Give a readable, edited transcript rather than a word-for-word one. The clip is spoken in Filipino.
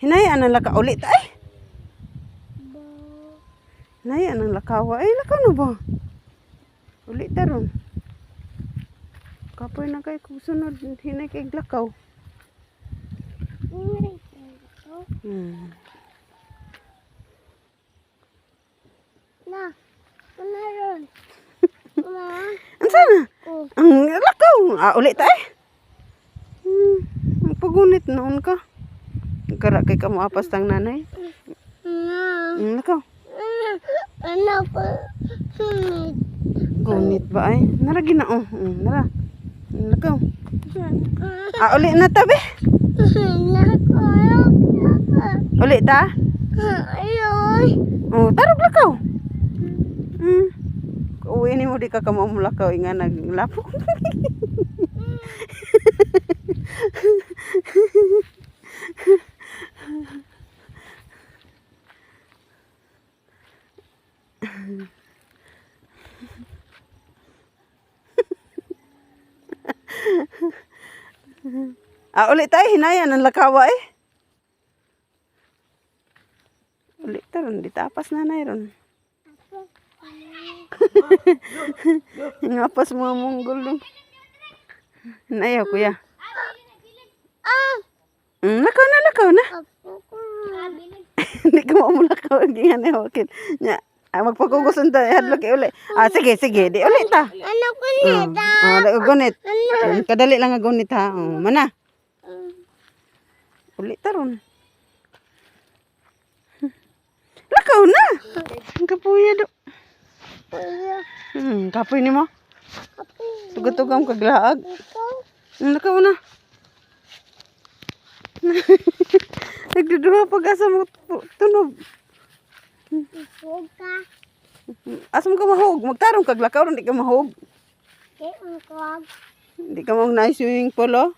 Hinayaan ang lakaw ulit ay. Hinayaan ang lakawa. Ay, lakaw na ba? Ulit taron. Kapoy na kay kung sunod. Hinay kay lakaw. Na, meron. Ang sana? Ang lakaw. Ulit ay. Pagunit noon ka. Nagkara kay ka maapas tang nanay. Lakaw. Anak ko. Gunit ba ay? Nara ginao. Nara. Lakaw. Ulit na tabi. Ulit ta? Tarog lakaw. Uwi ni mo di ka kamamulakaw nga naglapok. Ulit tayo, hinayan ang lakawa eh. Ulit taron, di tapas na ron. Ngapas mga munggol dong. Hinayaw kuya. Lakaw na. Hindi ka maumulakaw. Hindi nga na wakil. Magpakugusan tayo. Hadlok ulit. Sige. Di ulit ta. Anak ko nita. Gunit. Kadali lang nga gunit ha. Mana? Ulit taron. Lakaw na. Ang kapuya do. Kapoy ni mo. Tugad-tugam kaglaag. Lakaw na. Nagduduha pag-asa mo tunog. Asa mo ka mahog? Magtarong kaglakaw, hindi ka mahog. Hindi ka mahog na swimming pool, oh.